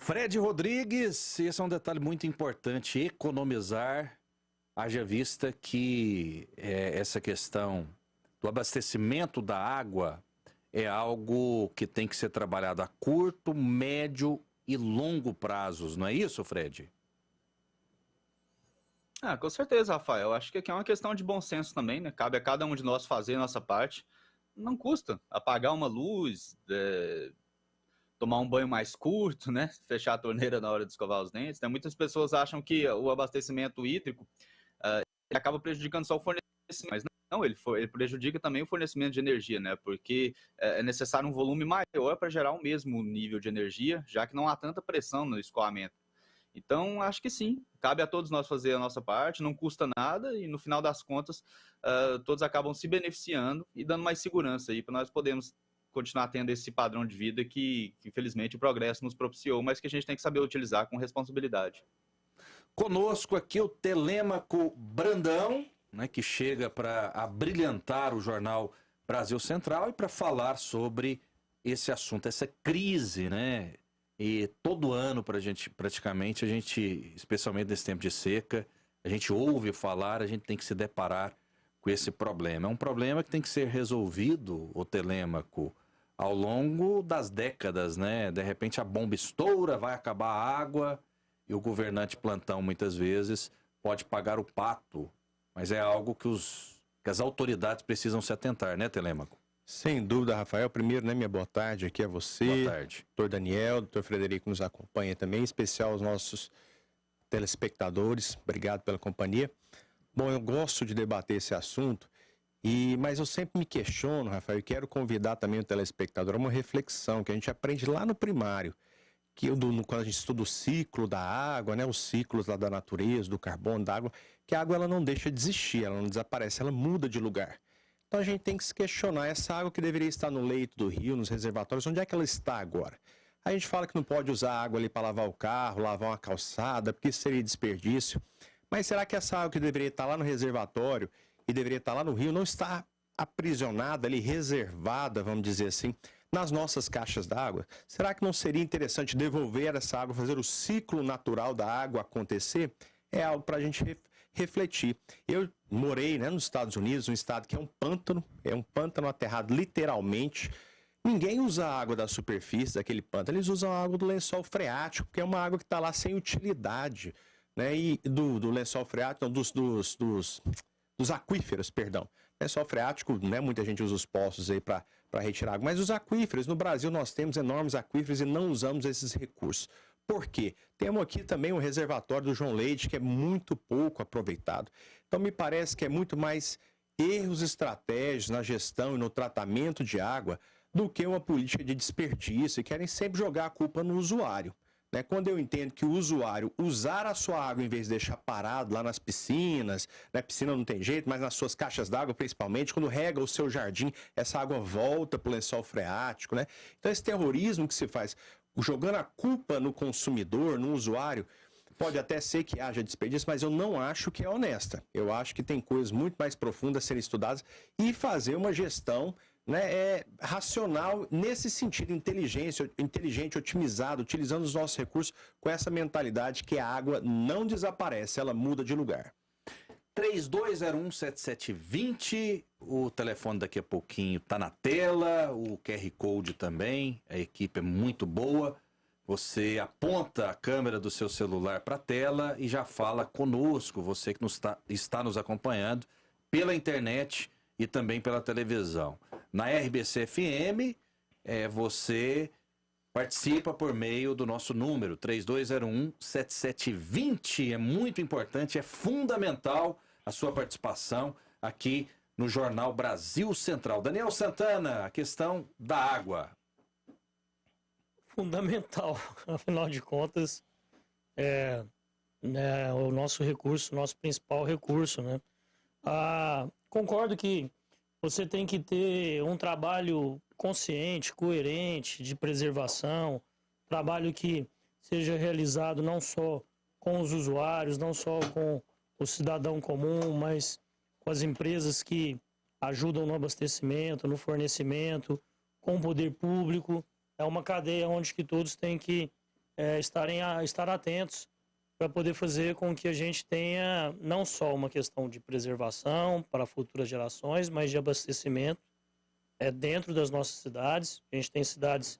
Fred Rodrigues, esse é um detalhe muito importante, economizar, haja vista que essa questão do abastecimento da água é algo que tem que ser trabalhado a curto, médio e longo prazos, não é isso, Fred? Com certeza, Rafael. Acho que aqui é uma questão de bom senso também, né? Cabe a cada um de nós fazer a nossa parte. Não custa apagar uma luz, tomar um banho mais curto, né? Fechar a torneira na hora de escovar os dentes, né? Muitas pessoas acham que o abastecimento hídrico ele acaba prejudicando só o fornecimento, mas não, ele prejudica também o fornecimento de energia, né? Porque é necessário um volume maior para gerar o mesmo nível de energia, já que não há tanta pressão no escoamento. Então, acho que sim, cabe a todos nós fazer a nossa parte, não custa nada e no final das contas todos acabam se beneficiando e dando mais segurança aí para nós podermos continuar tendo esse padrão de vida que infelizmente o progresso nos propiciou, mas que a gente tem que saber utilizar com responsabilidade. Conosco aqui o Telêmaco Brandão, né, que chega para abrilhantar o jornal Brasil Central e para falar sobre esse assunto, essa crise, né? E todo ano, para a gente, praticamente, a gente, especialmente nesse tempo de seca, a gente ouve falar, a gente tem que se deparar com esse problema. É um problema que tem que ser resolvido, o Telêmaco, ao longo das décadas, né? De repente a bomba estoura, vai acabar a água e o governante plantão, muitas vezes, pode pagar o pato. Mas é algo que as autoridades precisam se atentar, né, Telêmaco? Sem dúvida, Rafael. Primeiro, né, minha boa tarde aqui a você, Boa tarde. doutor Daniel, doutor Frederico nos acompanha também, em especial os nossos telespectadores. Obrigado pela companhia. Bom, eu gosto de debater esse assunto, mas eu sempre me questiono, Rafael, e quero convidar também o telespectador a uma reflexão que a gente aprende lá no primário, quando a gente estuda o ciclo da água, né, os ciclos lá da natureza, do carbono, da água, que a água ela não deixa de existir, ela não desaparece, ela muda de lugar. Então a gente tem que se questionar, essa água que deveria estar no leito do rio, nos reservatórios, onde é que ela está agora? A gente fala que não pode usar água ali para lavar o carro, lavar uma calçada, porque isso seria desperdício. Mas será que essa água que deveria estar lá no reservatório e deveria estar lá no rio não está aprisionada ali, reservada, vamos dizer assim, nas nossas caixas d'água? Será que não seria interessante devolver essa água, fazer o ciclo natural da água acontecer? É algo para a gente refletir. Eu morei, né, nos Estados Unidos, um estado que é um pântano aterrado literalmente. Ninguém usa a água da superfície daquele pântano, eles usam a água do lençol freático, que é uma água que está lá sem utilidade, né? E do lençol freático, não, dos aquíferos, perdão. Lençol freático, né? Muita gente usa os poços aí para retirar água, mas os aquíferos, no Brasil nós temos enormes aquíferos e não usamos esses recursos. Por quê? Temos aqui também um reservatório do João Leite, que é muito pouco aproveitado. Então, me parece que é muito mais erros estratégicos na gestão e no tratamento de água do que uma política de desperdício, e querem sempre jogar a culpa no usuário. Né? Quando eu entendo que o usuário usar a sua água em vez de deixar parado lá nas piscinas, na piscina não tem jeito, mas nas suas caixas d'água principalmente, quando rega o seu jardim, essa água volta para o lençol freático, né? Então esse terrorismo que se faz, jogando a culpa no consumidor, no usuário, pode até ser que haja desperdício, mas eu não acho que é honesta. Eu acho que tem coisas muito mais profundas a serem estudadas e fazer uma gestão, né, racional nesse sentido, inteligente, otimizado, utilizando os nossos recursos com essa mentalidade que a água não desaparece, ela muda de lugar. 32017720, o telefone daqui a pouquinho está na tela, o QR Code também, a equipe é muito boa. Você aponta a câmera do seu celular para a tela e já fala conosco, você que está nos acompanhando pela internet e também pela televisão. Na RBC FM, você participa por meio do nosso número, 32017720. É muito importante, é fundamental a sua participação aqui no Jornal Brasil Central. Daniel Santana, a questão da água. Fundamental, afinal de contas, né, o nosso recurso, nosso principal recurso, né? Concordo que você tem que ter um trabalho consciente, coerente, de preservação, trabalho que seja realizado não só com os usuários, não só com o cidadão comum, mas com as empresas que ajudam no abastecimento, no fornecimento, com o poder público. É uma cadeia onde que todos têm que estar atentos para poder fazer com que a gente tenha não só uma questão de preservação para futuras gerações, mas de abastecimento dentro das nossas cidades. A gente tem cidades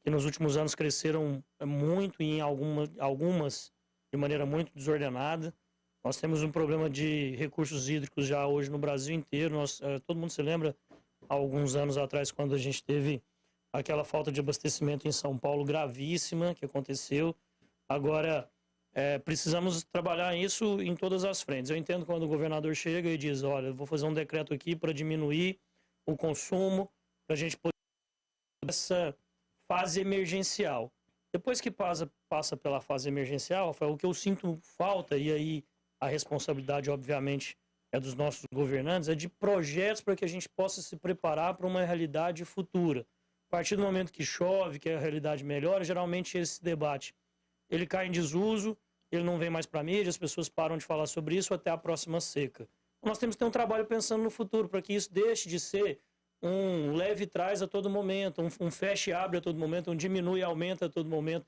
que nos últimos anos cresceram muito e em algumas de maneira muito desordenada. Nós temos um problema de recursos hídricos já hoje no Brasil inteiro. Todo mundo se lembra, há alguns anos atrás, quando a gente teve aquela falta de abastecimento em São Paulo gravíssima que aconteceu. Agora, precisamos trabalhar isso em todas as frentes. Eu entendo quando o governador chega e diz, olha, eu vou fazer um decreto aqui para diminuir o consumo, para a gente poder essa fase emergencial. Depois que passa pela fase emergencial, Rafael, o que eu sinto falta, e aí a responsabilidade, obviamente, é dos nossos governantes, é de projetos para que a gente possa se preparar para uma realidade futura. A partir do momento que chove, que a realidade melhora, geralmente esse debate ele cai em desuso, ele não vem mais para a mídia, as pessoas param de falar sobre isso até a próxima seca. Nós temos que ter um trabalho pensando no futuro, para que isso deixe de ser um leve e traz a todo momento, um fecha e abre a todo momento, um diminui e aumenta a todo momento,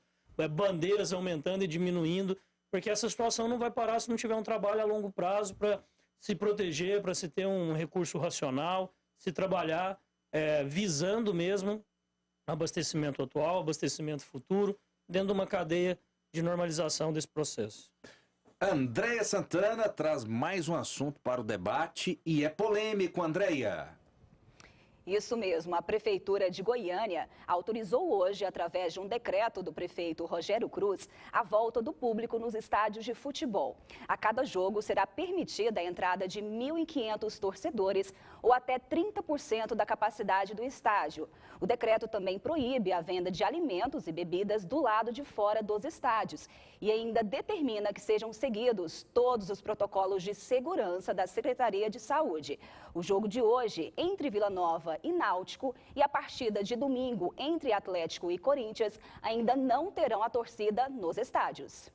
bandeiras aumentando e diminuindo, porque essa situação não vai parar se não tiver um trabalho a longo prazo para se proteger, para se ter um recurso racional, se trabalhar visando mesmo abastecimento atual, abastecimento futuro, dentro de uma cadeia de normalização desse processo. Andréia Santana traz mais um assunto para o debate e é polêmico, Andréia. Isso mesmo, a Prefeitura de Goiânia autorizou hoje, através de um decreto do prefeito Rogério Cruz, a volta do público nos estádios de futebol. A cada jogo será permitida a entrada de 1.500 torcedores ou até 30% da capacidade do estádio. O decreto também proíbe a venda de alimentos e bebidas do lado de fora dos estádios e ainda determina que sejam seguidos todos os protocolos de segurança da Secretaria de Saúde. O jogo de hoje, entre Vila Nova e Náutico, e a partida de domingo entre Atlético e Corinthians ainda não terão a torcida nos estádios.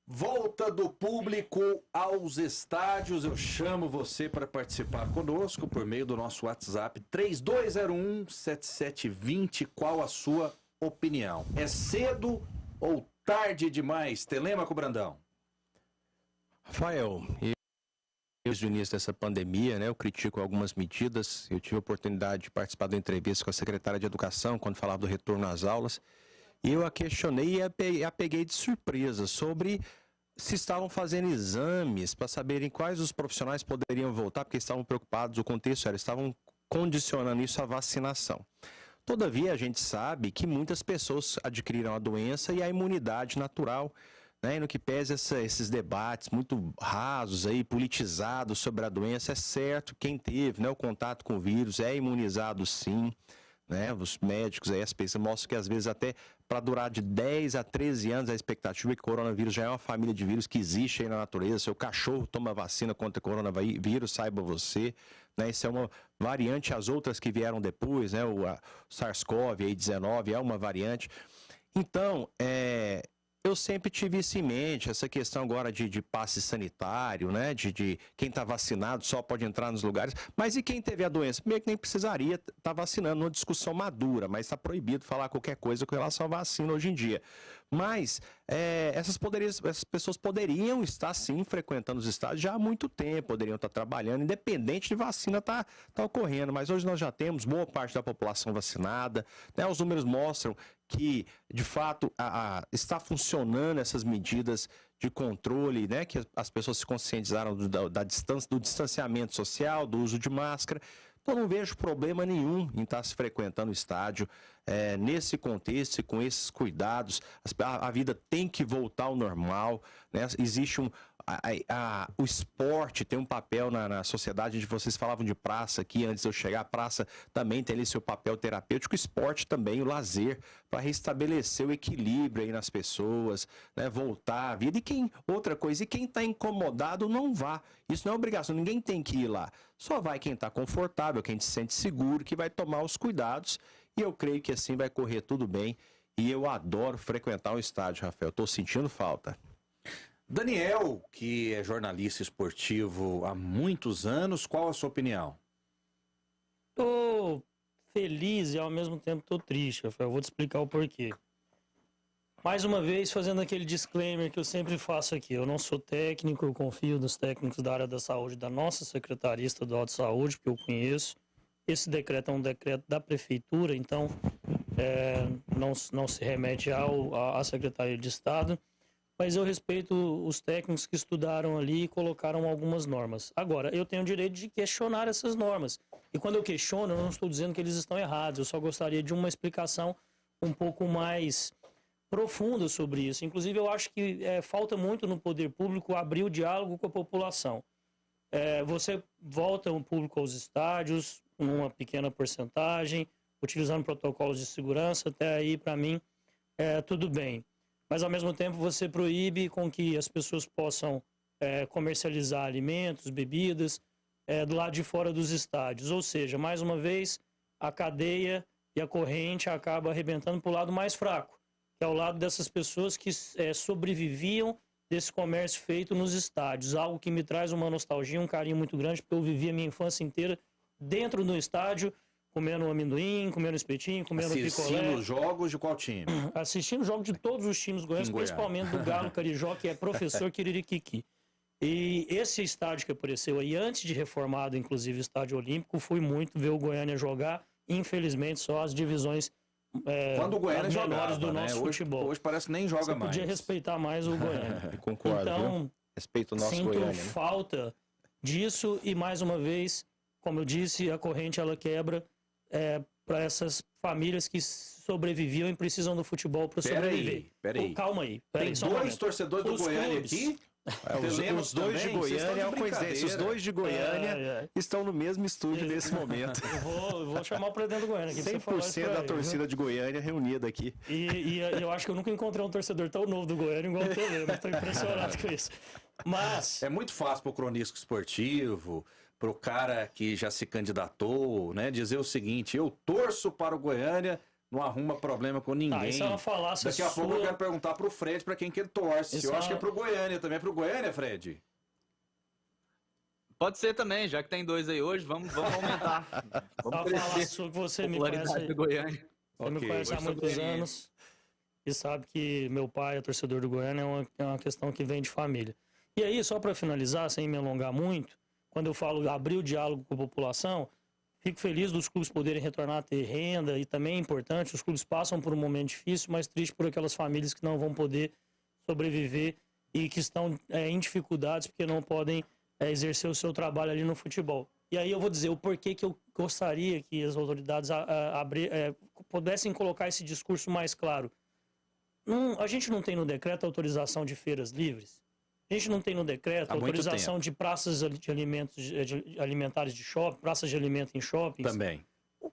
Volta do público aos estádios. Eu chamo você para participar conosco por meio do nosso WhatsApp 3201-7720. Qual a sua opinião? É cedo ou tarde demais? Telêmaco Brandão. Rafael, desde o início dessa pandemia, né, eu critico algumas medidas. Eu tive a oportunidade de participar da entrevista com a secretária de Educação, quando falava do retorno às aulas. E eu a questionei e a peguei de surpresa sobre se estavam fazendo exames para saberem quais os profissionais poderiam voltar, porque estavam preocupados, o contexto era, estavam condicionando isso à vacinação. Todavia, a gente sabe que muitas pessoas adquiriram a doença e a imunidade natural, né, no que pese esses debates muito rasos, aí, politizados sobre a doença. É certo, quem teve, né, o contato com o vírus é imunizado sim, né, os médicos, aí, as pesquisas mostram que às vezes até para durar de 10 a 13 anos a expectativa é que o coronavírus já é uma família de vírus que existe aí na natureza. Seu cachorro toma vacina contra o coronavírus, saiba você, né, isso é uma variante, as outras que vieram depois, né, o SARS-CoV-19 é uma variante. Então, eu sempre tive isso em mente, essa questão agora de passe sanitário, né? De quem está vacinado só pode entrar nos lugares. Mas e quem teve a doença? Meio que nem precisaria estar vacinando, uma discussão madura, mas está proibido falar qualquer coisa com relação à vacina hoje em dia. Mas essas pessoas poderiam estar, sim, frequentando os estádios já há muito tempo, poderiam estar trabalhando, independente de vacina tá ocorrendo. Mas hoje nós já temos boa parte da população vacinada, né? Os números mostram que, de fato, está funcionando essas medidas de controle, né? Que as pessoas se conscientizaram do distanciamento social, do uso de máscara. Então, não vejo problema nenhum em estar se frequentando o estádio nesse contexto e com esses cuidados. A vida tem que voltar ao normal, né? Existe o esporte tem um papel na sociedade, onde vocês falavam de praça aqui antes de eu chegar. A praça também tem ali seu papel terapêutico, o esporte também, o lazer, para restabelecer o equilíbrio aí nas pessoas, né? Voltar à vida. Outra coisa, e quem está incomodado não vá. Isso não é obrigação, ninguém tem que ir lá. Só vai quem está confortável, quem se sente seguro, que vai tomar os cuidados, e eu creio que assim vai correr tudo bem. E eu adoro frequentar o estádio, Rafael, estou sentindo falta. Daniel, que é jornalista esportivo há muitos anos, qual a sua opinião? Estou feliz e ao mesmo tempo estou triste, Rafael. Eu vou te explicar o porquê. Mais uma vez, fazendo aquele disclaimer que eu sempre faço aqui. Eu não sou técnico, eu confio nos técnicos da área da saúde, da nossa Secretaria Estadual de Saúde, que eu conheço. Esse decreto é um decreto da Prefeitura, então não se remete à Secretaria de Estado. Mas eu respeito os técnicos que estudaram ali e colocaram algumas normas. Agora, eu tenho o direito de questionar essas normas. E quando eu questiono, eu não estou dizendo que eles estão errados. Eu só gostaria de uma explicação um pouco mais profunda sobre isso. Inclusive, eu acho que falta muito no poder público abrir o diálogo com a população. Você volta o público aos estádios, numa pequena porcentagem, utilizando protocolos de segurança, até aí, para mim, tudo bem. Mas, ao mesmo tempo, você proíbe com que as pessoas possam comercializar alimentos, bebidas, do lado de fora dos estádios. Ou seja, mais uma vez, a cadeia e a corrente acaba arrebentando para o lado mais fraco, que é o lado dessas pessoas que sobreviviam desse comércio feito nos estádios. Algo que me traz uma nostalgia, um carinho muito grande, porque eu vivi a minha infância inteira dentro do estádio, comendo amendoim, comendo espetinho, comendo picolé. Assistindo jogos de qual time? Assistindo jogos de todos os times goianos, principalmente do Galo Carijó, que é professor Quiririquiqui. E esse estádio que apareceu aí, antes de reformado, inclusive o Estádio Olímpico, fui muito ver o Goiânia jogar. Infelizmente, só as divisões quando o Goiânia menores jogava, do nosso futebol. Hoje parece que nem joga Você mais. podia respeitar mais o Goiânia. Concordo, Então, viu? Respeito o nosso sinto Goiânia, né? falta disso e, mais uma vez, como eu disse, a corrente ela quebra para essas famílias que sobreviviam e precisam do futebol para sobreviver. Peraí. Calma aí. Tem só um dois momento. torcedores do Os Goiânia clubes. aqui. Os dois de Goiânia é uma coincidência. Os dois de Goiânia estão no mesmo estúdio nesse momento. Eu vou chamar o presidente do Goiânia aqui. pra você falar isso 100% pra da ele, torcida de Goiânia reunida aqui. E eu acho que eu nunca encontrei um torcedor tão novo do Goiânia igual o Telema. Estou impressionado com isso. Mas É muito fácil para o cronista esportivo, para o cara que já se candidatou, né, dizer o seguinte: eu torço para o Goiânia, não arruma problema com ninguém. isso é uma falácia Daqui a pouco eu quero perguntar pro Fred para quem que ele torce. Isso Eu é acho que é pro Goiânia também. É pro Goiânia, Fred? Pode ser também, já que tem dois aí hoje, vamos aumentar. Vamos Só falar sobre que você me popularidade conhece. do Goiânia. Você me Ok. conhece há Hoje sou muitos goianiense. anos e sabe que meu pai é torcedor do Goiânia, é uma questão que vem de família. E aí, só para finalizar, sem me alongar muito, quando eu falo abrir o diálogo com a população, fico feliz dos clubes poderem retornar a ter renda e também é importante, os clubes passam por um momento difícil, mas triste por aquelas famílias que não vão poder sobreviver e que estão em dificuldades porque não podem exercer o seu trabalho ali no futebol. E aí eu vou dizer o porquê que eu gostaria que as autoridades pudessem colocar esse discurso mais claro. A gente não tem no decreto autorização de feiras livres. A gente não tem no decreto Há muito autorização de praças de alimentos alimentares de shopping, praças de alimento em shoppings. Também.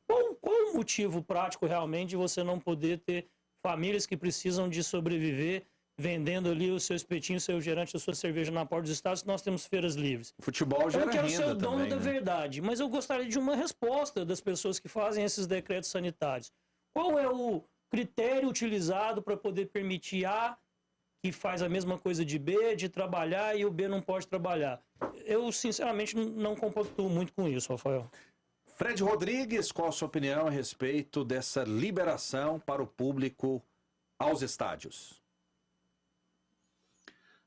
Qual o motivo prático realmente de você não poder ter famílias que precisam de sobreviver vendendo ali o seu espetinho, o seu gerante, a sua cerveja na porta dos estádios, nós temos feiras livres? O futebol Eu gera não quero ser renda o dono também, da né? verdade, mas eu gostaria de uma resposta das pessoas que fazem esses decretos sanitários. Qual é o critério utilizado para poder permitir A, que faz a mesma coisa de B, de trabalhar, e o B não pode trabalhar? Eu, sinceramente, não compactuo muito com isso, Rafael. Fred Rodrigues, qual a sua opinião a respeito dessa liberação para o público aos estádios?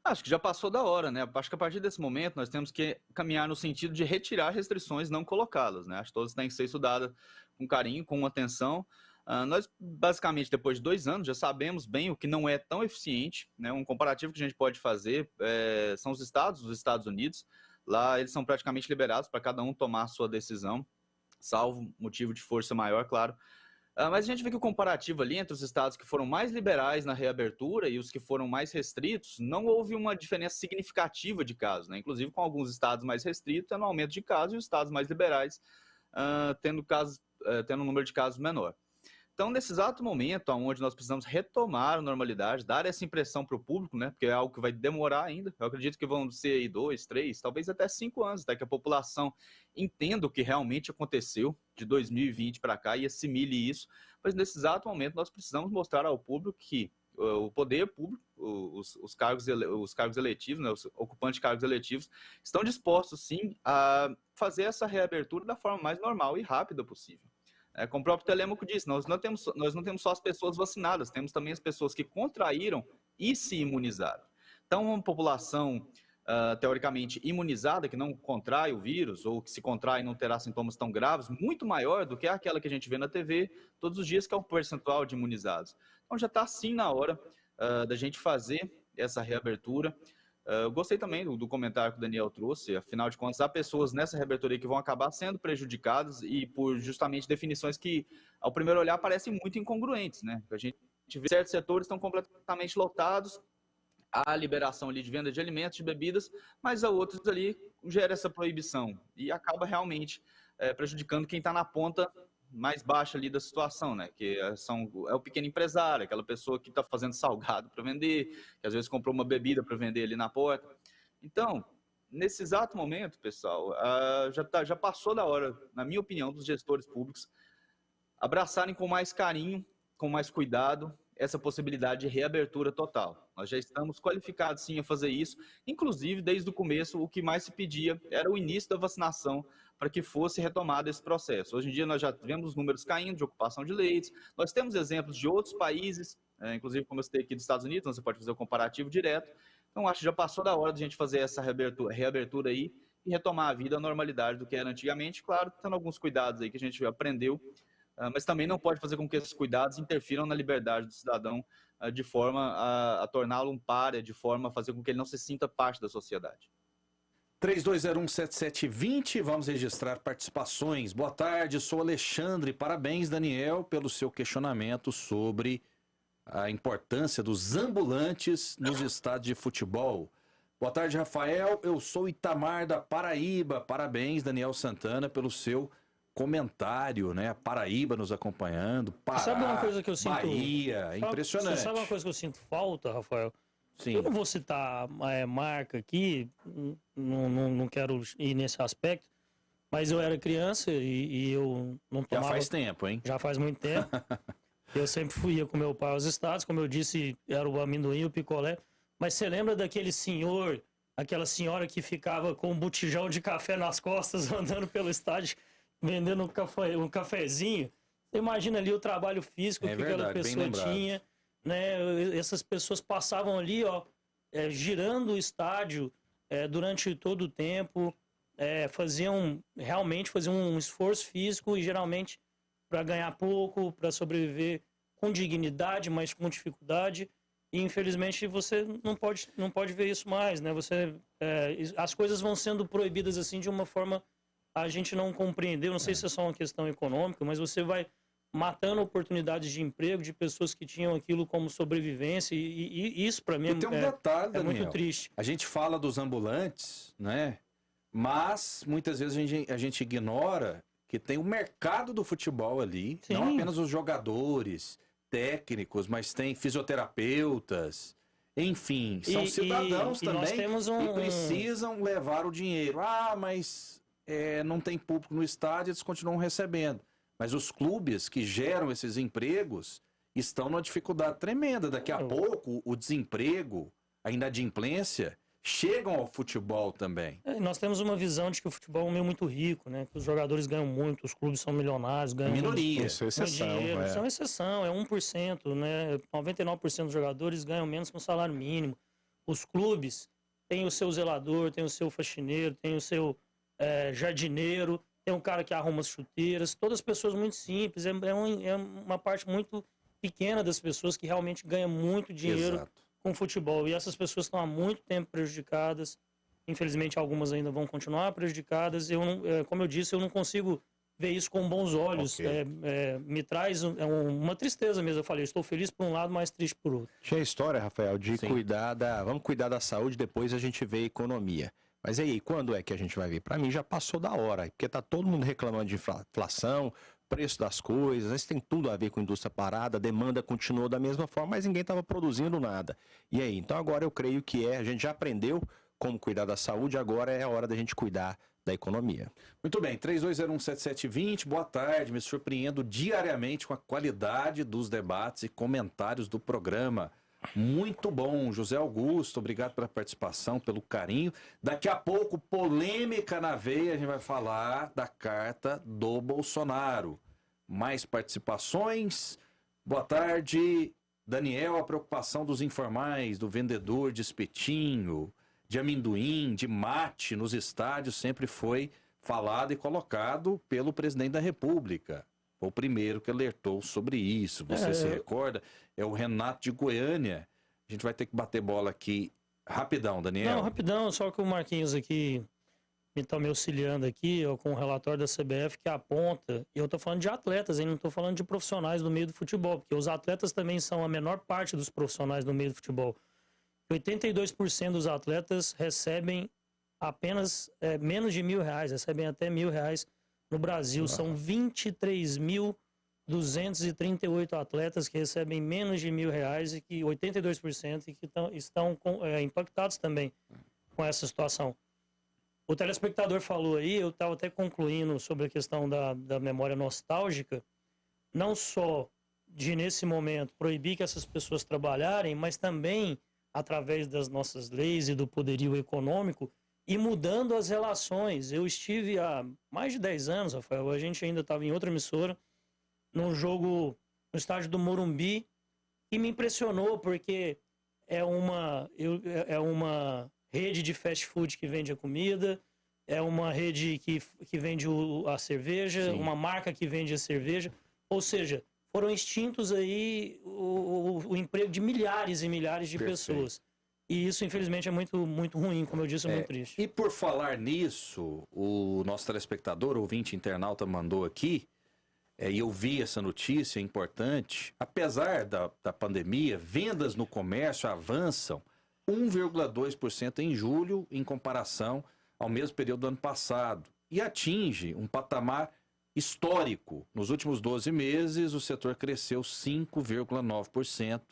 Acho que já passou da hora, né? Acho que a partir desse momento nós temos que caminhar no sentido de retirar restrições, não colocá-las, né? Acho que todas têm que ser estudadas com carinho, com atenção. Nós, basicamente, depois de 2 anos, já sabemos bem o que não é tão eficiente, né? Um comparativo que a gente pode fazer são os estados dos Estados Unidos. Lá eles são praticamente liberados para cada um tomar a sua decisão, salvo motivo de força maior, claro. Mas a gente vê que o comparativo ali entre os estados que foram mais liberais na reabertura e os que foram mais restritos, não houve uma diferença significativa de casos, né? Inclusive com alguns estados mais restritos tendo um aumento de casos e os estados mais liberais tendo um número de casos menor. Então, nesse exato momento, onde nós precisamos retomar a normalidade, dar essa impressão para o público, né? Porque é algo que vai demorar ainda. Eu acredito que vão ser aí 2, 3, talvez até 5 anos, até que a população entenda o que realmente aconteceu de 2020 para cá e assimile isso. Mas nesse exato momento, nós precisamos mostrar ao público que o poder público, os cargos eletivos, né, os ocupantes de cargos eletivos, estão dispostos, sim, a fazer essa reabertura da forma mais normal e rápida possível. Como o próprio Telêmaco disse, nós não temos só as pessoas vacinadas, temos também as pessoas que contraíram e se imunizaram. Então, uma população teoricamente imunizada, que não contrai o vírus, ou que se contrai e não terá sintomas tão graves, muito maior do que aquela que a gente vê na TV todos os dias, que é o percentual de imunizados. Então, já está sim na hora da gente fazer essa reabertura. Eu gostei também do comentário que o Daniel trouxe. Afinal de contas, há pessoas nessa reabertura que vão acabar sendo prejudicadas e por justamente definições que, ao primeiro olhar, parecem muito incongruentes, né? A gente vê que certos setores estão completamente lotados, há liberação ali de venda de alimentos, de bebidas, mas a outros ali gera essa proibição e acaba realmente prejudicando quem está na ponta mais baixa ali da situação, né? Que é o pequeno empresário, aquela pessoa que está fazendo salgado para vender, que às vezes comprou uma bebida para vender ali na porta. Então, nesse exato momento, pessoal, já passou da hora, na minha opinião, dos gestores públicos abraçarem com mais carinho, com mais cuidado, essa possibilidade de reabertura total. Nós já estamos qualificados sim a fazer isso, inclusive desde o começo o que mais se pedia era o início da vacinação para que fosse retomado esse processo. Hoje em dia nós já vemos os números caindo de ocupação de leitos, nós temos exemplos de outros países, inclusive como eu citei aqui dos Estados Unidos, você pode fazer o comparativo direto, então acho que já passou da hora de a gente fazer essa reabertura aí e retomar a vida à normalidade do que era antigamente, claro, tendo alguns cuidados aí que a gente aprendeu, mas também não pode fazer com que esses cuidados interfiram na liberdade do cidadão de forma a torná-lo um pária, de forma a fazer com que ele não se sinta parte da sociedade. 32017720, vamos registrar participações. Boa tarde, sou Alexandre. Parabéns, Daniel, pelo seu questionamento sobre a importância dos ambulantes nos estádios de futebol. Boa tarde, Rafael. Eu sou Itamar da Paraíba. Parabéns, Daniel Santana, pelo seu comentário, né? Paraíba nos acompanhando. Pará, sabe uma coisa que eu sinto? Bahia, impressionante. Sabe uma coisa que eu sinto falta, Rafael? Sim. Eu não vou citar marca aqui, não quero ir nesse aspecto, mas eu era criança e eu não tomava... Já faz tempo, hein? Já faz muito tempo. Eu sempre ia com meu pai aos estados, como eu disse, era o amendoim e o picolé. Mas você lembra daquele senhor, aquela senhora que ficava com um botijão de café nas costas, andando pelo estádio, vendendo um cafezinho? Você imagina ali o trabalho físico que aquela pessoa tinha, né? Essas pessoas passavam ali, girando o estádio durante todo o tempo, realmente faziam um esforço físico e geralmente para ganhar pouco, para sobreviver com dignidade, mas com dificuldade. E infelizmente você não pode ver isso mais, né? As coisas vão sendo proibidas assim de uma forma a gente não compreender. Eu não sei se é só uma questão econômica, mas você vai matando oportunidades de emprego de pessoas que tinham aquilo como sobrevivência, e isso para mim tem um detalhe, Daniel, muito triste. A gente fala dos ambulantes, né? Mas muitas vezes a gente ignora que tem o mercado do futebol ali, Sim. não apenas os jogadores, técnicos, mas tem fisioterapeutas, enfim, são cidadãos também nós temos que precisam levar o dinheiro. Mas não tem público no estádio, eles continuam recebendo. Mas os clubes que geram esses empregos estão numa dificuldade tremenda. Daqui a pouco, o desemprego, a inadimplência, chegam ao futebol também. Nós temos uma visão de que o futebol é um meio muito rico, né? Que os jogadores ganham muito, os clubes são milionários, ganham minoria. Isso é exceção, dinheiro. Isso é uma exceção, é 1%, né? 99% dos jogadores ganham menos que um salário mínimo. Os clubes têm o seu zelador, tem o seu faxineiro, tem o seu jardineiro, tem um cara que arruma as chuteiras, todas pessoas muito simples, é uma parte muito pequena das pessoas que realmente ganham muito dinheiro. Exato. Com futebol. E essas pessoas estão há muito tempo prejudicadas. Infelizmente, algumas ainda vão continuar prejudicadas. Como eu disse, eu não consigo ver isso com bons olhos. Okay. Me traz uma tristeza mesmo. Eu falei, estou feliz por um lado, mas triste por outro. Tinha a história, Rafael, de Sim. vamos cuidar da saúde, depois a gente vê a economia. Mas aí, quando é que a gente vai ver? Para mim já passou da hora, porque tá todo mundo reclamando de inflação, preço das coisas, isso tem tudo a ver com a indústria parada, a demanda continuou da mesma forma, mas ninguém estava produzindo nada. E aí? Então agora eu creio que a gente já aprendeu como cuidar da saúde, agora é a hora da gente cuidar da economia. Muito bem, 32017720, boa tarde, me surpreendo diariamente com a qualidade dos debates e comentários do programa. Muito bom, José Augusto, obrigado pela participação, pelo carinho. Daqui a pouco, polêmica na veia, a gente vai falar da carta do Bolsonaro. mais participações. Boa tarde, Daniel. A preocupação dos informais, do vendedor de espetinho, de amendoim, de mate nos estádios sempre foi falado e colocado pelo presidente da República. Foi o primeiro que alertou sobre isso. Você se recorda? É o Renato de Goiânia. A gente vai ter que bater bola aqui rapidão, Daniel. Não, rapidão, só que o Marquinhos aqui está me auxiliando aqui, ó, com o relatório da CBF que aponta, e eu estou falando de atletas, hein, não estou falando de profissionais do meio do futebol, porque os atletas também são a menor parte dos profissionais do meio do futebol. 82% dos atletas recebem apenas menos de R$1.000, recebem até R$1.000 no Brasil. São 23.238 atletas que recebem menos de R$1.000 e que 82% e que estão impactados também com essa situação. O telespectador falou aí, eu estava até concluindo sobre a questão da memória nostálgica, não só de, nesse momento, proibir que essas pessoas trabalharem, mas também, através das nossas leis e do poderio econômico, e mudando as relações. Eu estive há mais de 10 anos, Rafael, a gente ainda estava em outra emissora, num jogo no estádio do Morumbi, e me impressionou porque é uma rede de fast food que vende a comida, é uma rede que vende a cerveja, Sim. uma marca que vende a cerveja. Ou seja, foram extintos aí o emprego de milhares e milhares de pessoas. E isso, infelizmente, é muito, muito ruim, como eu disse, é muito triste. E por falar nisso, o nosso telespectador, ouvinte internauta, mandou aqui, e eu vi essa notícia importante, apesar da pandemia, vendas no comércio avançam 1,2% em julho, em comparação ao mesmo período do ano passado, e atinge um patamar histórico. Nos últimos 12 meses, o setor cresceu 5,9%.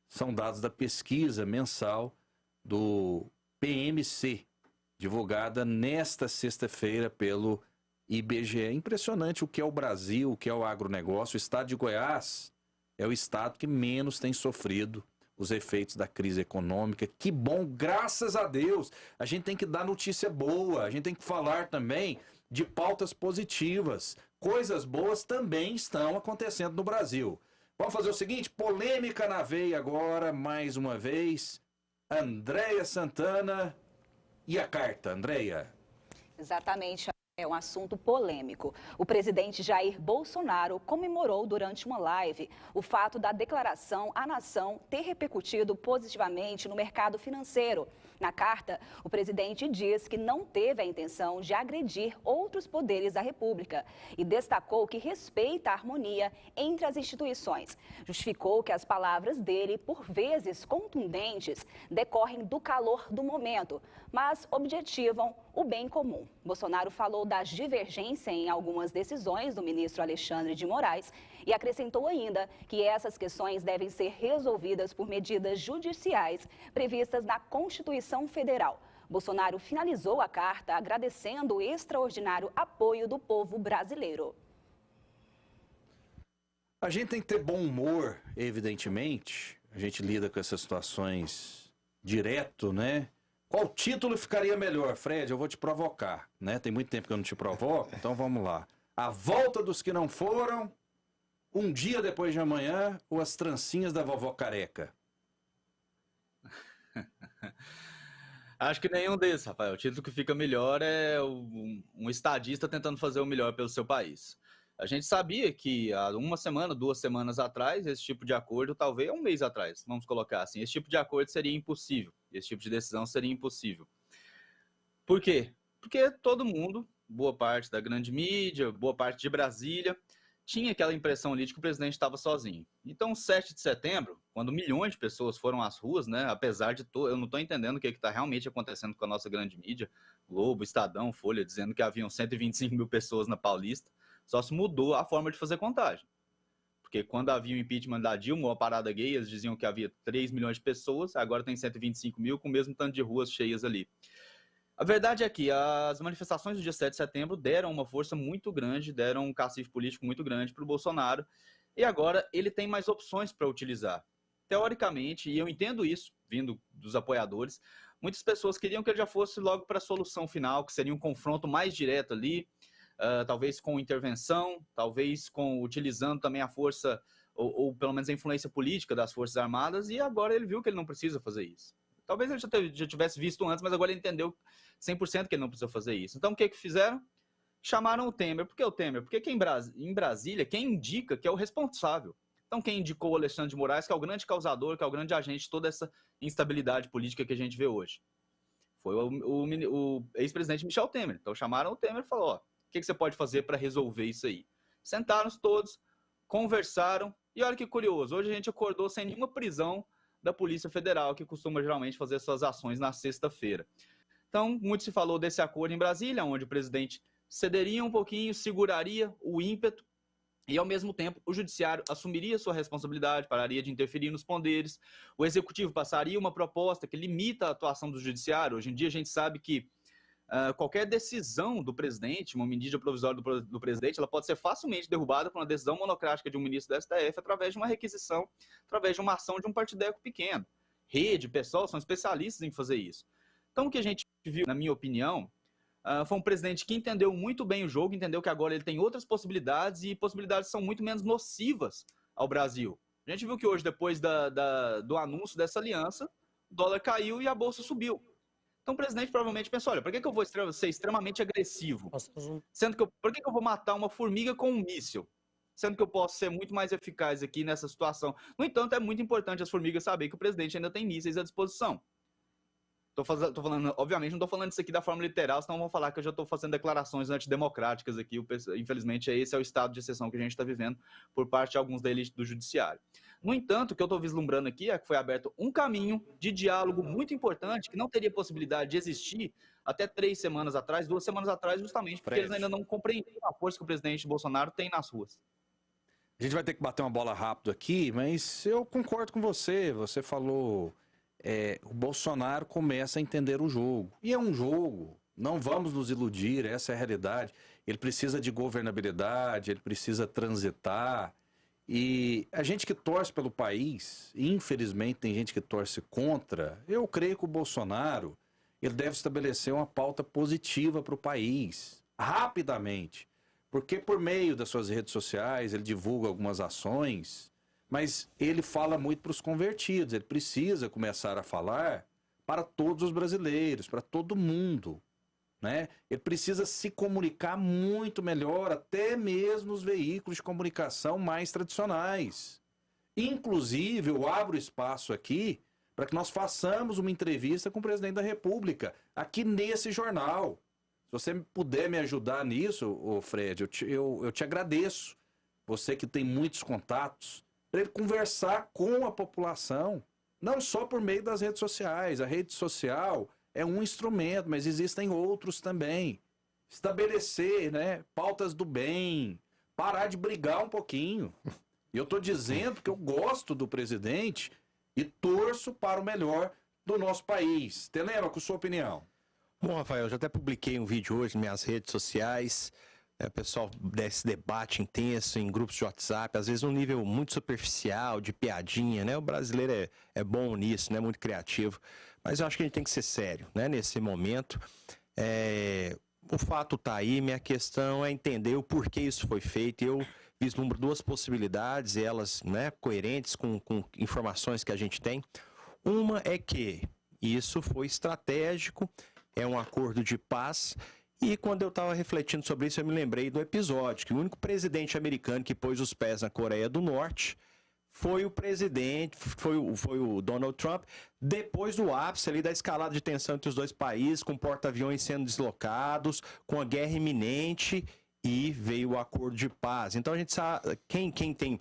São dados da pesquisa mensal do PMC, divulgada nesta sexta-feira pelo IBGE. É impressionante o que é o Brasil, o que é o agronegócio. O estado de Goiás é o estado que menos tem sofrido os efeitos da crise econômica. Que bom, graças a Deus. A gente tem que dar notícia boa, a gente tem que falar também de pautas positivas. Coisas boas também estão acontecendo no Brasil. Vamos fazer o seguinte, polêmica na veia agora, mais uma vez. Andréia Santana e a carta, Andréia. Exatamente. É um assunto polêmico. O presidente Jair Bolsonaro comemorou durante uma live o fato da declaração à nação ter repercutido positivamente no mercado financeiro. Na carta, o presidente diz que não teve a intenção de agredir outros poderes da República e destacou que respeita a harmonia entre as instituições. Justificou que as palavras dele, por vezes contundentes, decorrem do calor do momento, mas objetivam o bem comum. Bolsonaro falou da divergência em algumas decisões do ministro Alexandre de Moraes e acrescentou ainda que essas questões devem ser resolvidas por medidas judiciais previstas na Constituição Federal. Bolsonaro finalizou a carta agradecendo o extraordinário apoio do povo brasileiro. A gente tem que ter bom humor, evidentemente. A gente lida com essas situações direto, né? Qual título ficaria melhor, Fred? Eu vou te provocar, né? Tem muito tempo que eu não te provoco, então vamos lá. A volta dos que não foram, um dia depois de amanhã, ou as trancinhas da vovó careca? Acho que nenhum desses, Rafael. O título que fica melhor é um estadista tentando fazer o melhor pelo seu país. A gente sabia que há uma semana, 2 semanas atrás, esse tipo de acordo, talvez um mês atrás, vamos colocar assim, esse tipo de acordo seria impossível, esse tipo de decisão seria impossível. Por quê? Porque todo mundo, boa parte da grande mídia, boa parte de Brasília, tinha aquela impressão ali de que o presidente estava sozinho. Então, 7 de setembro, quando milhões de pessoas foram às ruas, né, apesar de eu não estou entendendo o que está realmente acontecendo com a nossa grande mídia, Globo, Estadão, Folha, dizendo que haviam 125 mil pessoas na Paulista, só se mudou a forma de fazer contagem. Porque quando havia o impeachment da Dilma ou a parada gay, eles diziam que havia 3 milhões de pessoas, agora tem 125 mil com o mesmo tanto de ruas cheias ali. A verdade é que as manifestações do dia 7 de setembro deram uma força muito grande, deram um cacife político muito grande para o Bolsonaro, e agora ele tem mais opções para utilizar. Teoricamente, e eu entendo isso, vindo dos apoiadores, muitas pessoas queriam que ele já fosse logo para a solução final, que seria um confronto mais direto ali, talvez com intervenção, talvez utilizando também a força, ou pelo menos a influência política das Forças Armadas, e agora ele viu que ele não precisa fazer isso. Talvez ele já tivesse visto antes, mas agora ele entendeu 100% que ele não precisa fazer isso. Então, o que fizeram? Chamaram o Temer. Por que o Temer? Porque em Brasília, quem indica que é o responsável. Então, quem indicou o Alexandre de Moraes, que é o grande causador, que é o grande agente de toda essa instabilidade política que a gente vê hoje? Foi o ex-presidente Michel Temer. Então, chamaram o Temer e falaram, o que você pode fazer para resolver isso aí? Sentaram-se todos, conversaram, e olha que curioso, hoje a gente acordou sem nenhuma prisão da Polícia Federal, que costuma geralmente fazer suas ações na sexta-feira. Então, muito se falou desse acordo em Brasília, onde o presidente cederia um pouquinho, seguraria o ímpeto, e, ao mesmo tempo, o judiciário assumiria sua responsabilidade, pararia de interferir nos poderes, o executivo passaria uma proposta que limita a atuação do judiciário. Hoje em dia, a gente sabe que qualquer decisão do presidente, uma medida provisória do presidente, ela pode ser facilmente derrubada por uma decisão monocrática de um ministro da STF através de uma requisição, através de uma ação de um partideco pequeno. Rede, pessoal, são especialistas em fazer isso. Então, o que a gente viu, na minha opinião, foi um presidente que entendeu muito bem o jogo, entendeu que agora ele tem outras possibilidades e possibilidades são muito menos nocivas ao Brasil. A gente viu que hoje, depois do anúncio dessa aliança, o dólar caiu e a bolsa subiu. Então o presidente provavelmente pensou, olha, por que eu vou ser extremamente agressivo? Por que eu vou matar uma formiga com um míssil? Sendo que eu posso ser muito mais eficaz aqui nessa situação. No entanto, é muito importante as formigas saberem que o presidente ainda tem mísseis à disposição. Tô falando, obviamente, não estou falando isso aqui da forma literal, senão vão falar que eu já estou fazendo declarações antidemocráticas aqui. Infelizmente, esse é o estado de exceção que a gente está vivendo por parte de alguns da elite do judiciário. No entanto, o que eu estou vislumbrando aqui é que foi aberto um caminho de diálogo muito importante que não teria possibilidade de existir até 2 semanas atrás, justamente porque eles ainda não compreendiam a força que o presidente Bolsonaro tem nas ruas. A gente vai ter que bater uma bola rápido aqui, mas eu concordo com você. Você falou... o Bolsonaro começa a entender o jogo. E é um jogo, não vamos nos iludir, essa é a realidade. Ele precisa de governabilidade, ele precisa transitar. E a gente que torce pelo país, infelizmente tem gente que torce contra, eu creio que o Bolsonaro ele deve estabelecer uma pauta positiva para o país, rapidamente. Porque por meio das suas redes sociais, ele divulga algumas ações... Mas ele fala muito para os convertidos, ele precisa começar a falar para todos os brasileiros, para todo mundo, né? Ele precisa se comunicar muito melhor, até mesmo os veículos de comunicação mais tradicionais. Inclusive, eu abro espaço aqui para que nós façamos uma entrevista com o presidente da República, aqui nesse jornal. Se você puder me ajudar nisso, ô Fred, eu te agradeço. Você que tem muitos contatos, para ele conversar com a população, não só por meio das redes sociais. A rede social é um instrumento, mas existem outros também. Estabelecer, né, pautas do bem, parar de brigar um pouquinho. E eu estou dizendo que eu gosto do presidente e torço para o melhor do nosso país. Telema, com sua opinião? Bom, Rafael, eu já até publiquei um vídeo hoje nas minhas redes sociais. O pessoal desse debate intenso em grupos de WhatsApp, às vezes um nível muito superficial, de piadinha, né? O brasileiro é bom nisso, né? Muito criativo. Mas eu acho que a gente tem que ser sério, né? Nesse momento. O fato está aí, minha questão é entender o porquê isso foi feito. Eu vislumbro 2 possibilidades, elas, né, coerentes com informações que a gente tem. Uma é que isso foi estratégico, é um acordo de paz. E quando eu estava refletindo sobre isso, eu me lembrei do episódio, que o único presidente americano que pôs os pés na Coreia do Norte foi o Donald Trump, depois do ápice ali da escalada de tensão entre os 2 países, com porta-aviões sendo deslocados, com a guerra iminente, e veio o acordo de paz. Então a gente sabe, quem tem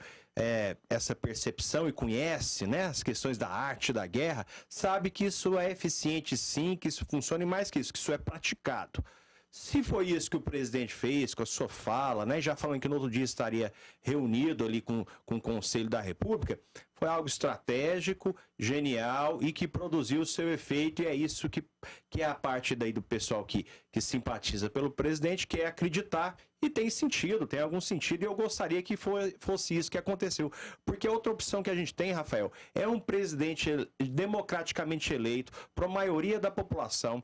essa percepção e conhece, né, as questões da arte da guerra, sabe que isso é eficiente sim, que isso funciona, e mais que isso é praticado. Se foi isso que o presidente fez com a sua fala, né, já falando que no outro dia estaria reunido ali com o Conselho da República, foi algo estratégico, genial e que produziu o seu efeito, e é isso que é a parte daí do pessoal que simpatiza pelo presidente, que é acreditar, e tem sentido, tem algum sentido, e eu gostaria que fosse isso que aconteceu. Porque a outra opção que a gente tem, Rafael, é um presidente democraticamente eleito, para a maioria da população,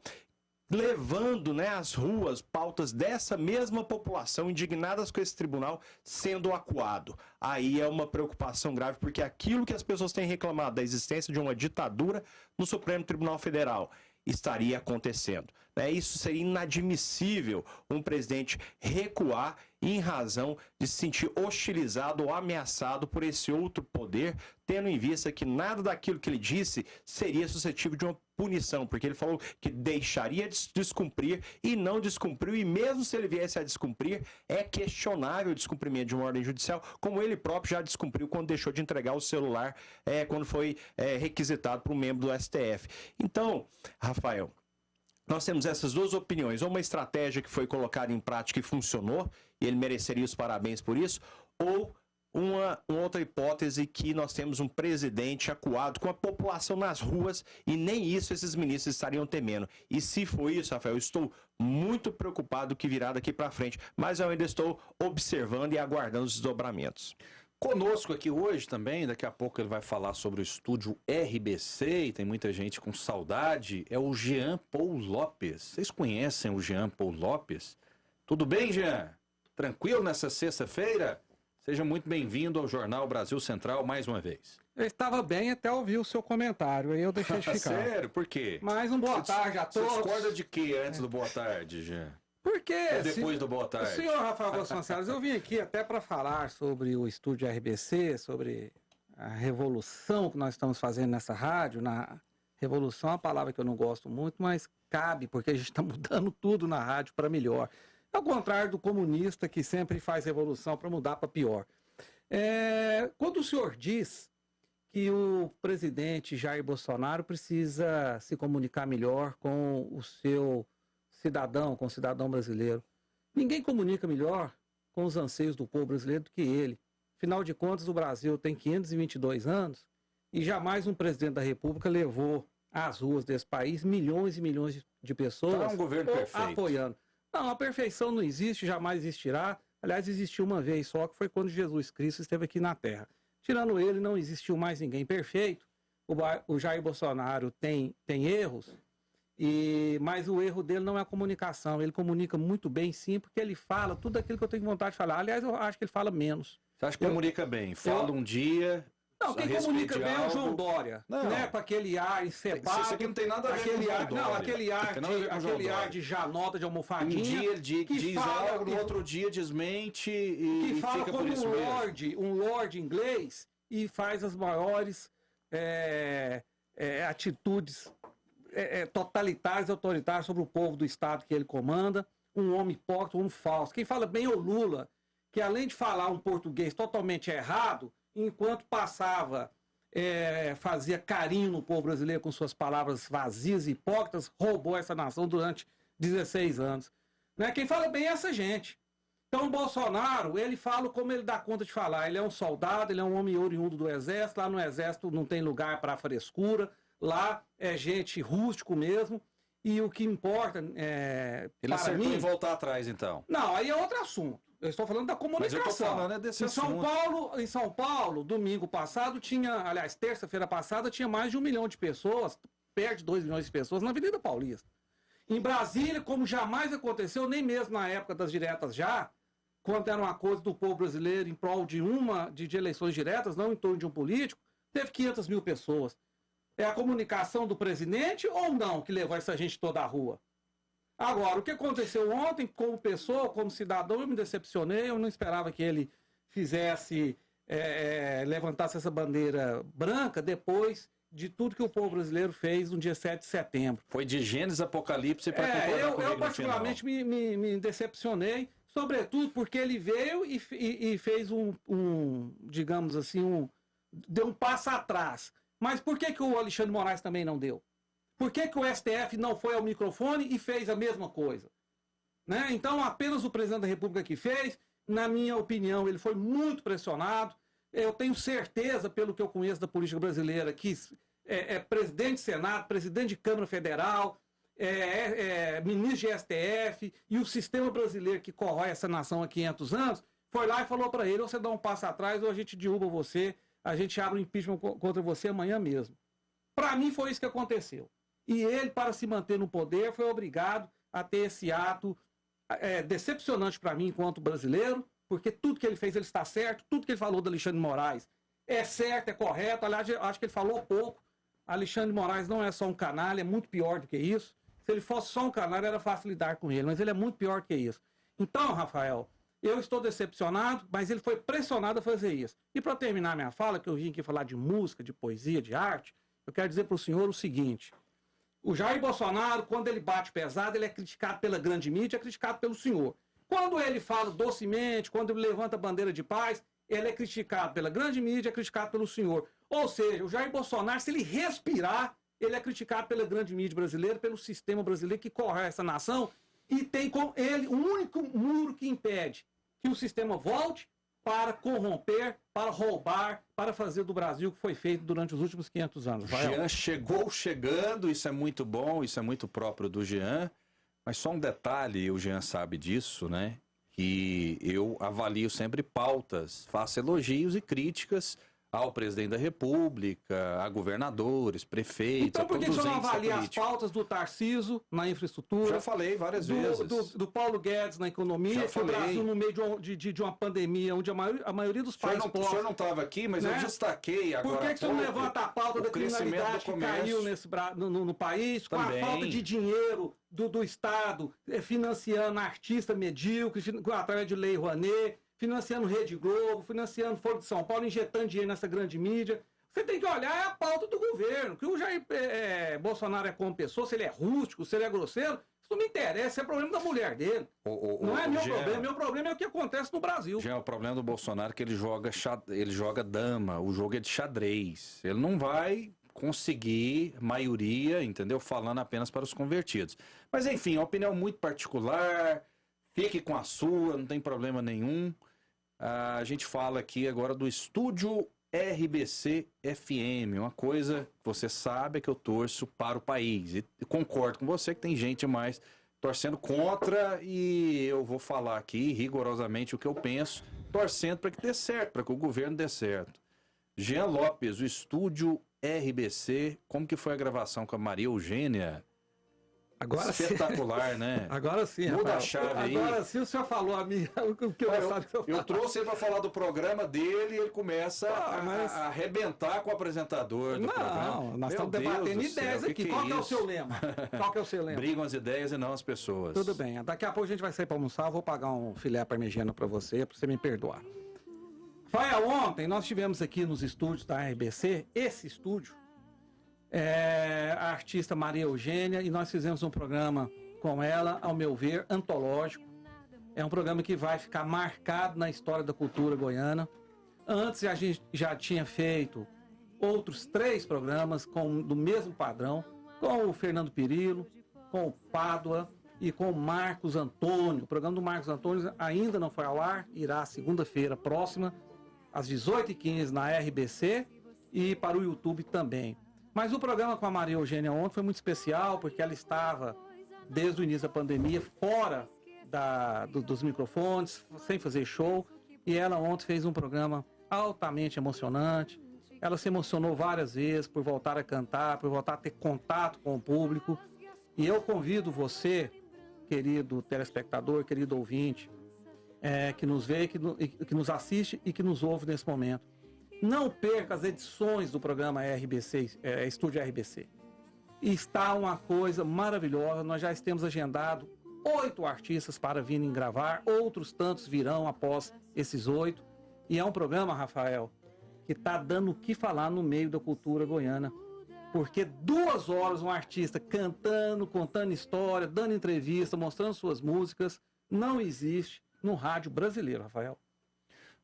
levando, né, às ruas pautas dessa mesma população indignadas com esse tribunal sendo acuado. Aí é uma preocupação grave, porque aquilo que as pessoas têm reclamado da existência de uma ditadura no Supremo Tribunal Federal estaria acontecendo, né? Isso seria inadmissível, um presidente recuar em razão de se sentir hostilizado ou ameaçado por esse outro poder, tendo em vista que nada daquilo que ele disse seria suscetível de uma punição, porque ele falou que deixaria de descumprir e não descumpriu, e mesmo se ele viesse a descumprir, é questionável o descumprimento de uma ordem judicial, como ele próprio já descumpriu quando deixou de entregar o celular, quando foi requisitado por um membro do STF. Então, Rafael, nós temos essas duas opiniões, ou uma estratégia que foi colocada em prática e funcionou, e ele mereceria os parabéns por isso, ou uma outra hipótese que nós temos um presidente acuado com a população nas ruas e nem isso esses ministros estariam temendo. E se for isso, Rafael, eu estou muito preocupado com o que virá daqui para frente, mas eu ainda estou observando e aguardando os desdobramentos. Conosco aqui hoje também, daqui a pouco ele vai falar sobre o estúdio RBC, e tem muita gente com saudade, é o Jean Paul Lopes. Vocês conhecem o Jean Paul Lopes? Tudo bem, Jean? Tranquilo nessa sexta-feira? Seja muito bem-vindo ao Jornal Brasil Central mais uma vez. Eu estava bem até ouvir o seu comentário, aí eu deixei de ficar. Sério? Por quê? Mas um boa tarde a todos. Você discorda de quê antes do boa tarde, Jean? Por quê? Ou depois do boa tarde? Senhor Rafael Vasconcelos, eu vim aqui até para falar sobre o estúdio RBC, sobre a revolução que nós estamos fazendo nessa rádio. Revolução é uma palavra que eu não gosto muito, mas cabe, porque a gente está mudando tudo na rádio para melhor. Ao contrário do comunista que sempre faz revolução para mudar para pior. Quando o senhor diz que o presidente Jair Bolsonaro precisa se comunicar melhor com o seu cidadão, com o cidadão brasileiro, ninguém comunica melhor com os anseios do povo brasileiro do que ele. Afinal de contas, o Brasil tem 522 anos e jamais um presidente da República levou às ruas desse país milhões e milhões de pessoas Tá um governo perfeito. apoiando. Não, a perfeição não existe, jamais existirá. Aliás, existiu uma vez só, que foi quando Jesus Cristo esteve aqui na Terra. Tirando ele, não existiu mais ninguém perfeito. O Jair Bolsonaro tem erros, mas o erro dele não é a comunicação. Ele comunica muito bem, sim, porque ele fala tudo aquilo que eu tenho vontade de falar. Aliás, eu acho que ele fala menos. Você acha que comunica bem? Fala um dia... Não, quem comunica bem é o João Dória, né? Com aquele ar encebado. Isso aqui não tem nada a ver com o João Dória. Não, aquele ar de janota, de almofadinha. Um dia ele diz algo, no outro dia desmente e que fala fica como por isso mesmo. um lord inglês e faz as maiores atitudes totalitárias e autoritárias sobre o povo do Estado que ele comanda. Um homem hipócrita, um homem falso. Quem fala bem é o Lula, que além de falar um português totalmente errado, enquanto passava, fazia carinho no povo brasileiro com suas palavras vazias e hipócritas, roubou essa nação durante 16 anos. Né? Quem fala bem é essa gente. Então o Bolsonaro, ele fala como ele dá conta de falar. Ele é um soldado, ele é um homem oriundo do Exército. Lá no Exército não tem lugar para frescura. Lá é gente rústico mesmo. E o que importa ele acertou em voltar atrás, então. Não, aí é outro assunto. Eu estou falando da comunicação. Mas eu tô falando desse assunto. Em São Paulo, domingo passado, terça-feira passada, tinha mais de 1 milhão de pessoas, perto de 2 milhões de pessoas, na Avenida Paulista. Em Brasília, como jamais aconteceu, nem mesmo na época das diretas já, quando era uma coisa do povo brasileiro em prol de eleições diretas, não em torno de um político, teve 500 mil pessoas. É a comunicação do presidente ou não que levou essa gente toda à rua? Agora, o que aconteceu ontem, como pessoa, como cidadão, eu me decepcionei, eu não esperava que ele levantasse essa bandeira branca depois de tudo que o povo brasileiro fez no dia 7 de setembro. Foi de Gênesis Apocalipse para concordar comigo eu particularmente me decepcionei, sobretudo porque ele veio e fez digamos assim, deu um passo atrás. Mas por que o Alexandre de Moraes também não deu? Por que o STF não foi ao microfone e fez a mesma coisa? Né? Então, apenas o presidente da República que fez, na minha opinião, ele foi muito pressionado. Eu tenho certeza, pelo que eu conheço da política brasileira, que presidente de Senado, presidente de Câmara Federal, ministro de STF e o sistema brasileiro que corrói essa nação há 500 anos, foi lá e falou para ele, ou você dá um passo atrás ou a gente derruba você, a gente abre um impeachment contra você amanhã mesmo. Para mim foi isso que aconteceu. E ele, para se manter no poder, foi obrigado a ter esse ato decepcionante para mim enquanto brasileiro, porque tudo que ele fez, ele está certo, tudo que ele falou do Alexandre de Moraes é certo, é correto. Aliás, eu acho que ele falou pouco. Alexandre de Moraes não é só um canalha, é muito pior do que isso. Se ele fosse só um canalha, era fácil lidar com ele, mas ele é muito pior que isso. Então, Rafael, eu estou decepcionado, mas ele foi pressionado a fazer isso. E para terminar minha fala, que eu vim aqui falar de música, de poesia, de arte, eu quero dizer para o senhor o seguinte: o Jair Bolsonaro, quando ele bate pesado, ele é criticado pela grande mídia, é criticado pelo senhor. Quando ele fala docemente, quando ele levanta a bandeira de paz, ele é criticado pela grande mídia, é criticado pelo senhor. Ou seja, o Jair Bolsonaro, se ele respirar, ele é criticado pela grande mídia brasileira, pelo sistema brasileiro que corrói essa nação, e tem com ele um único muro que impede que o sistema volte para corromper, para roubar, para fazer do Brasil o que foi feito durante os últimos 500 anos. Jean chegou chegando, isso é muito bom, isso é muito próprio do Jean, mas só um detalhe, o Jean sabe disso, né? Que eu avalio sempre pautas, faço elogios e críticas ao presidente da República, a governadores, prefeitos, então, por que todos você os não entes avalia as políticos. pautas do Tarcísio na infraestrutura? Já falei várias vezes. Do Paulo Guedes na economia, Já que o falei. Brasil no meio de uma pandemia, onde a maioria dos O senhor países não, o senhor não estava aqui, mas né? eu destaquei agora. Por que você não há pouco levanta a pauta o da crescimento criminalidade do que comércio. caiu no país, com Também. a falta de dinheiro do Estado financiando artista medíocre, através de Lei Rouanet, financiando Rede Globo, financiando Foro de São Paulo, injetando dinheiro nessa grande mídia? Você tem que olhar a pauta do governo, que o Jair Bolsonaro é como pessoa, se ele é rústico, se ele é grosseiro, isso não me interessa, é problema da mulher dele. Não é meu problema, meu problema é o que acontece no Brasil. Já o problema do Bolsonaro é que ele joga dama, o jogo é de xadrez. Ele não vai conseguir maioria, entendeu? Falando apenas para os convertidos. Mas enfim, uma opinião muito particular, fique com a sua, não tem problema nenhum. A gente fala aqui agora do estúdio RBC FM, uma coisa que você sabe é que eu torço para o país. E concordo com você que tem gente mais torcendo contra, e eu vou falar aqui rigorosamente o que eu penso, torcendo para que dê certo, para que o governo dê certo. Jean Lopes, o estúdio RBC, como que foi a gravação com a Maria Eugênia? Agora Espetacular, sim. né? Agora sim, Muda Rafael. a chave aí. Agora sim o senhor falou a mim o que eu gostava que Eu trouxe ele para falar do programa dele e ele começa a arrebentar com o apresentador do programa. Não, nós Meu estamos Deus debatendo do céu, ideias que aqui. que Qual que é o isso? seu lema? Qual que é o seu lema? Brigam as ideias e não as pessoas. Tudo bem. Daqui a pouco a gente vai sair para almoçar. Eu vou pagar um filé parmegiana para você me perdoar. Rafael, ontem nós tivemos aqui nos estúdios da RBC, esse estúdio, a artista Maria Eugênia, e nós fizemos um programa com ela, ao meu ver, antológico. É um programa que vai ficar marcado na história da cultura goiana. Antes a gente já tinha feito outros 3 programas do mesmo padrão, com o Fernando Pirillo, com o Pádua e com o Marcos Antônio. O programa do Marcos Antônio ainda não foi ao ar, irá segunda-feira próxima, às 18h15 na RBC e para o YouTube também. Mas o programa com a Maria Eugênia ontem foi muito especial, porque ela estava, desde o início da pandemia, fora dos microfones, sem fazer show, e ela ontem fez um programa altamente emocionante. Ela se emocionou várias vezes por voltar a cantar, por voltar a ter contato com o público. E eu convido você, querido telespectador, querido ouvinte, que nos vê, que nos assiste e que nos ouve nesse momento, não perca as edições do programa RBC, Estúdio RBC. E está uma coisa maravilhosa. Nós já temos agendado 8 artistas para virem gravar, outros tantos virão após esses 8. E é um programa, Rafael, que está dando o que falar no meio da cultura goiana. Porque 2 horas um artista cantando, contando história, dando entrevista, mostrando suas músicas, não existe no rádio brasileiro, Rafael.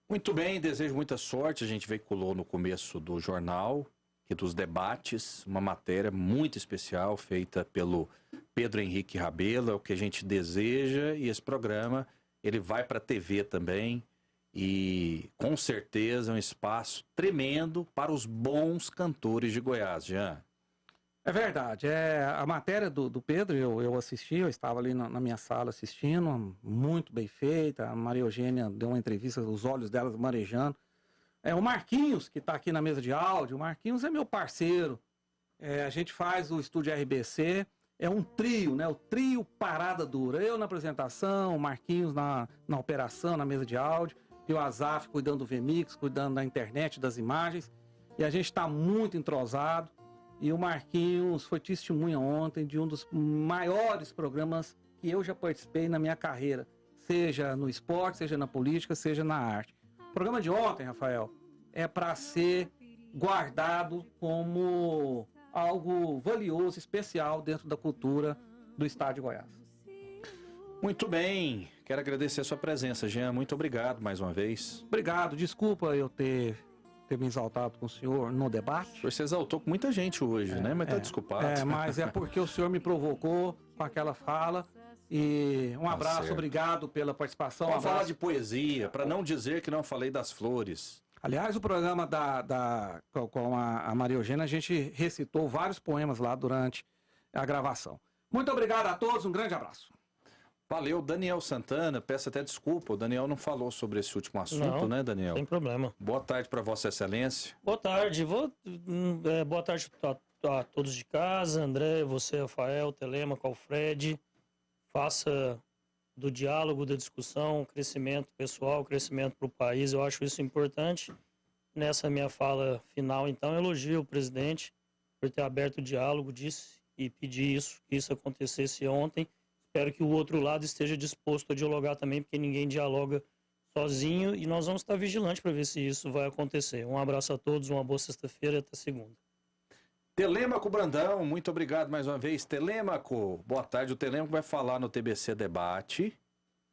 Muito bem, desejo muita sorte. A gente veiculou no começo do jornal e dos debates uma matéria muito especial feita pelo Pedro Henrique Rabelo, é o que a gente deseja, e esse programa ele vai para a TV também, e com certeza é um espaço tremendo para os bons cantores de Goiás, Jean. É verdade, a matéria do Pedro, eu assisti, eu estava ali na minha sala assistindo, muito bem feita. A Maria Eugênia deu uma entrevista, os olhos dela marejando. O Marquinhos, que está aqui na mesa de áudio, o Marquinhos é meu parceiro, A gente faz o Estúdio RBC, é um trio, né? O trio Parada Dura. Eu na apresentação, o Marquinhos na operação, na mesa de áudio, e o Azaf cuidando do VMix, cuidando da internet, das imagens. E a gente está muito entrosado. E o Marquinhos foi testemunha ontem de um dos maiores programas que eu já participei na minha carreira, seja no esporte, seja na política, seja na arte. O programa de ontem, Rafael, é para ser guardado como algo valioso, especial dentro da cultura do estado de Goiás. Muito bem, quero agradecer a sua presença, Jean, muito obrigado mais uma vez. Obrigado, desculpa eu ter me exaltado com o senhor no debate. Você exaltou com muita gente hoje, né? Mas tá desculpado. Mas é porque o senhor me provocou com aquela fala. E um abraço, certo. Obrigado pela participação. Vamos falar de poesia, para não dizer que não falei das flores. Aliás, o programa com a Maria Eugênia, a gente recitou vários poemas lá durante a gravação. Muito obrigado a todos, um grande abraço. Valeu, Daniel Santana, peço até desculpa, o Daniel não falou sobre esse último assunto, né, Daniel? Sem problema. Boa tarde para Vossa Excelência. Boa tarde, boa tarde a todos de casa, André, você, Rafael, Telêmaco, Alfred. Faça do diálogo, da discussão, crescimento pessoal, crescimento para o país, eu acho isso importante. Nessa minha fala final, então, elogio o presidente por ter aberto o diálogo, disse e pedi que isso acontecesse ontem. Espero que o outro lado esteja disposto a dialogar também, porque ninguém dialoga sozinho e nós vamos estar vigilantes para ver se isso vai acontecer. Um abraço a todos, uma boa sexta-feira e até segunda. Telêmaco Brandão, muito obrigado mais uma vez. Telêmaco, boa tarde. O Telêmaco vai falar no TBC Debate.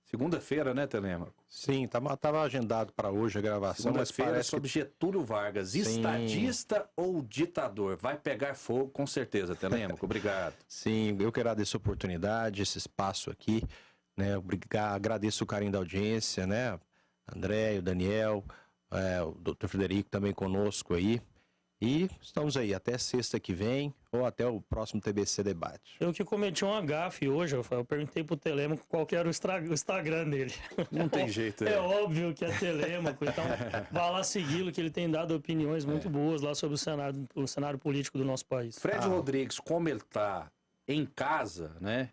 Segunda-feira, né, Telêmaco? Sim, tava agendado para hoje a gravação. Segunda-feira é sobre Getúlio Vargas. Sim. Estadista ou ditador? Vai pegar fogo, com certeza, Telêmaco. Obrigado. Sim, eu quero agradecer a oportunidade, esse espaço aqui, né? Agradeço o carinho da audiência, né? André, o Daniel, o Dr. Frederico também conosco aí. E estamos aí até sexta que vem ou até o próximo TBC Debate. Eu que cometi um gafe hoje, Rafael. Eu perguntei pro Telêmaco qual que era o Instagram dele. Não tem jeito, É óbvio que é Telêmaco, então vá lá segui-lo, que ele tem dado opiniões muito boas lá sobre o cenário político do nosso país. Fred Rodrigues, como ele tá em casa, né?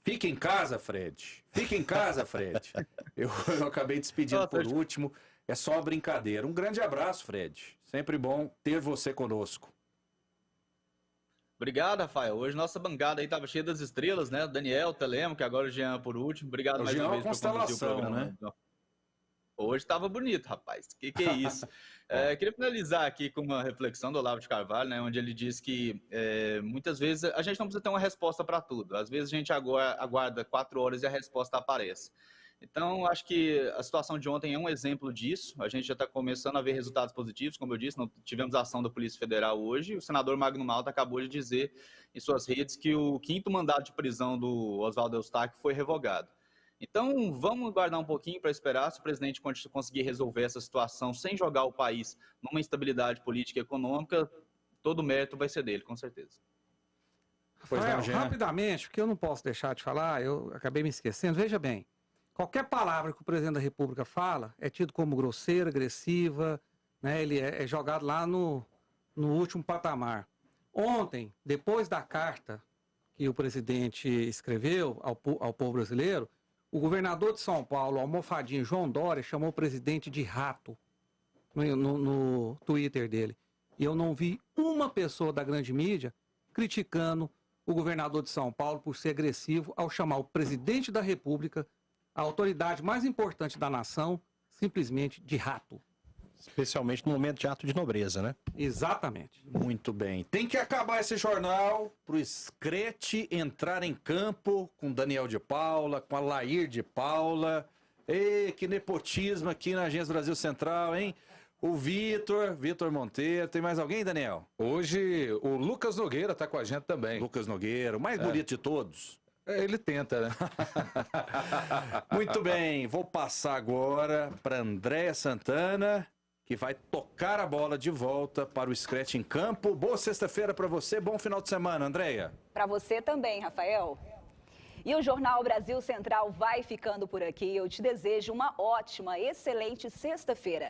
Fica em casa, Fred. Fica em casa, Fred. Eu acabei despedindo por último. É só uma brincadeira. Um grande abraço, Fred. Sempre bom ter você conosco. Obrigado, Rafael. Hoje nossa bancada aí tava cheia das estrelas, né? O Daniel, o Telêmaco, que agora o Jean por último. Obrigado mais uma vez por conduzir o programa. Né? Hoje tava bonito, rapaz. Que é isso? Queria finalizar aqui com uma reflexão do Olavo de Carvalho, né? Onde ele diz que muitas vezes a gente não precisa ter uma resposta para tudo. Às vezes a gente aguarda 4 horas e a resposta aparece. Então, acho que a situação de ontem é um exemplo disso. A gente já está começando a ver resultados positivos, como eu disse, não tivemos ação da Polícia Federal hoje. O senador Magno Malta acabou de dizer em suas redes que o 5º mandado de prisão do Oswaldo Eustáquio foi revogado. Então, vamos aguardar um pouquinho para esperar se o presidente conseguir resolver essa situação sem jogar o país numa instabilidade política e econômica. Todo o mérito vai ser dele, com certeza. Rafael, rapidamente, porque eu não posso deixar de falar, eu acabei me esquecendo. Veja bem. Qualquer palavra que o presidente da República fala é tido como grosseira, agressiva, né? Ele é jogado lá no último patamar. Ontem, depois da carta que o presidente escreveu ao povo brasileiro, o governador de São Paulo, almofadinho João Dória, chamou o presidente de rato no Twitter dele. E eu não vi uma pessoa da grande mídia criticando o governador de São Paulo por ser agressivo ao chamar o presidente da República, a autoridade mais importante da nação, simplesmente de rato. Especialmente no momento de ato de nobreza, né? Exatamente. Muito bem. Tem que acabar esse jornal pro Screte entrar em campo com Daniel de Paula, com a Lair de Paula. Ei, que nepotismo aqui na Agência Brasil Central, hein? O Vitor Monteiro. Tem mais alguém, Daniel? Hoje o Lucas Nogueira tá com a gente também. Lucas Nogueira, o mais bonito de todos. Ele tenta, né? Muito bem, vou passar agora para Andréa Santana, que vai tocar a bola de volta para o Scratch em campo. Boa sexta-feira para você, bom final de semana, Andréa. Para você também, Rafael. E o Jornal Brasil Central vai ficando por aqui. Eu te desejo uma ótima, excelente sexta-feira.